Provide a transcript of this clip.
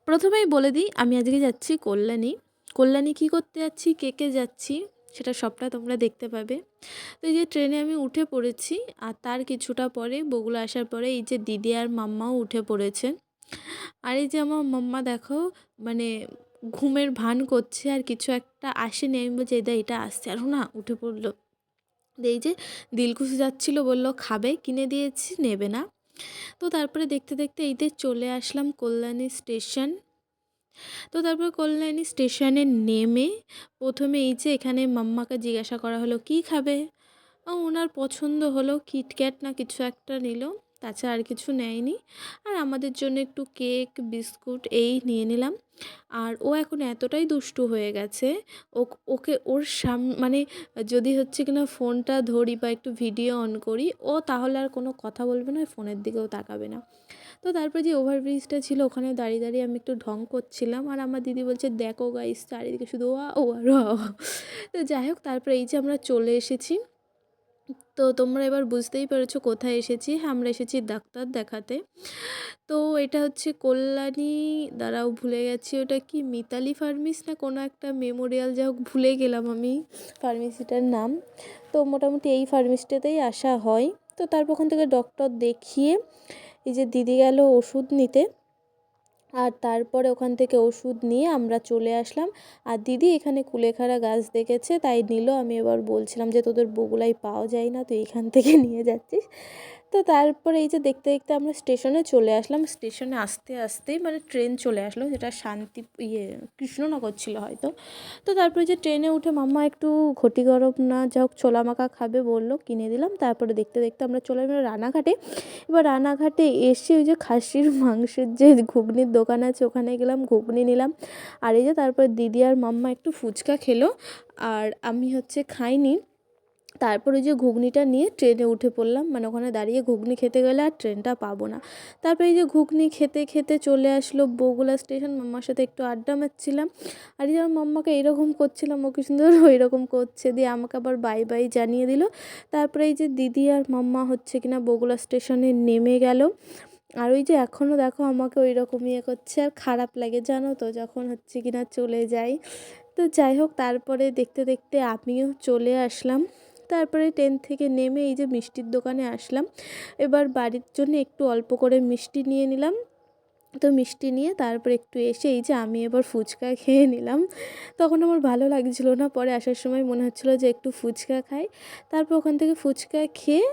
প্রথমেই বলে দিই আমি আজকে যাচ্ছি কল্যাণী। কল্যাণী কী করতে যাচ্ছি, কে কে যাচ্ছি সেটা সবটা তোমরা দেখতে পাবে। তো এই যে ট্রেনে আমি উঠে পড়েছি, আর তার কিছুটা পরে বগুলা আসার পরে এই যে দিদি আর মাম্মাও উঠে পড়েছে। আর এই যে আমার মাম্মা দেখো, মানে ঘুমের ভান করছে আর কিছু একটা আসেনি, আমি বলছি এই দা এটা আসছে, আর না উঠে পড়লো। এই যে দিলখুশি যাচ্ছিলো, বললো খাবে, কিনে দিয়েছি, নেবে না। তো তারপরে দেখতে দেখতে এইতে চলে আসলাম কল্যাণী স্টেশন। তো তারপর কল্যাণী স্টেশনে নেমে প্রথমে এই যে এখানে মাম্মাকে জিজ্ঞাসা করা হলো কী খাবে। ওনার পছন্দ হলো কিটক্যাট না কিছু একটা নিল, তাছাড়া আর কিছু নেয়নি। আর আমাদের জন্য একটু কেক বিস্কুট এই নিয়ে নিলাম। আর ও এখন এতটাই দুষ্টু হয়ে গেছে, ওকে ওর মানে যদি হচ্ছে কিনা ফোনটা ধরি বা একটু ভিডিও অন করি, ও তাহলে আর কোনো কথা বলবে না, ফোনের দিকেও তাকাবে না। তো তারপরে যে ওভারব্রিজটা ছিল ওখানে দাঁড়িয়ে দাঁড়িয়ে আমি একটু ঢং করছিলাম, আর আমার দিদি বলছে দেখো গাইস চারিদিকে শুধু ওয়া ও আর ওয়া। তো যাই হোক, তারপরে এই যে আমরা চলে এসেছি। তো তোমরা এবার বুঝতেই পেরেছো কোথায় এসেছি। হ্যাঁ, আমরা এসেছি ডাক্তার দেখাতে। তো এটা হচ্ছে কল্যাণী, দাঁড়াও ভুলে গেছি ওটা কি মিতালি ফার্মেসি না কোনো একটা মেমোরিয়াল, যাই হোক ভুলে গেলাম আমি ফার্মেসিটার নাম। তো মোটামুটি এই ফার্মেসিটাতেই আসা হয়। তো তারপর ওখান থেকে ডক্টর দেখিয়ে এই যে দিদি গেল ওষুধ নিতে, আর তারপরে ওখান থেকে ওষুধ নিয়ে আমরা চলে আসলাম। আর দিদি এখানে কুলেখাড়া গাছ দেখেছে তাই নিল। আমি এবার বলছিলাম যে তোদের বগুলায় পাওয়া যায় না, তুই এখান থেকে নিয়ে যাচ্ছিস। তো তারপরে এই যে দেখতে দেখতে আমরা স্টেশনে চলে আসলাম। স্টেশনে আসতে আসতেই মানে ট্রেন চলে আসলো, যেটা শান্তি কৃষ্ণনগর ছিল হয়তো। তো তারপরে যে ট্রেনে উঠে মাম্মা একটু ঘটি গরম না যা হোক ছোলা মাখা খাবে বললো, কিনে দিলাম। তারপরে দেখতে দেখতে আমরা চলে এলাম রানাঘাটে। এবার রানাঘাটে এসে ওই যে খাসির মাংসের যে ঘুগনির দোকান আছে ওখানে গেলাম, ঘুগনি নিলাম। আর এই যে তারপর দিদি আর মাম্মা একটু ফুচকা খেলো, আর আমি হচ্ছে খাইনি। তারপর ওই যে ঘুগনিটা নিয়ে ট্রেনে উঠে পড়লাম, মানে ওখানে দাঁড়িয়ে ঘুগনি খেতে গেলে আর ট্রেনটা পাবো না। তারপরে এই যে ঘুগনি খেতে খেতে চলে আসলো বগুলা স্টেশন। মাম্মার সাথে একটু আড্ডা মারছিলাম, আর এই যে আমার মাম্মাকে এইরকম করছিলাম, ও কি সুন্দর ওই রকম করছে, দিয়ে আমাকে আবার বাই বাই জানিয়ে দিল। তারপরে এই যে দিদি আর মাম্মা হচ্ছে কিনা বগুলা স্টেশনে নেমে গেল। আর ওই যে এখনও দেখো আমাকে ওই রকম ইয়ে করছে, আর খারাপ লাগে জানো তো যখন হচ্ছে কিনা চলে যাই। তো যাই হোক, তারপরে দেখতে দেখতে আমিও চলে আসলাম। তারপরে ট্রেন থেকে নেমে এই যে মিষ্টির দোকানে আসলাম। এবার বাড়ির জন্য একটু অল্প করে মিষ্টি নিয়ে নিলাম। তো মিষ্টি নিয়ে তারপর একটু এসে এই যে আমি এবার ফুচকা খেয়ে নিলাম। তখন আমার ভালো লাগছিলো না, পরে আসার সময় মনে হচ্ছিলো যে একটু ফুচকা খাই। তারপর ওখান থেকে ফুচকা খেয়ে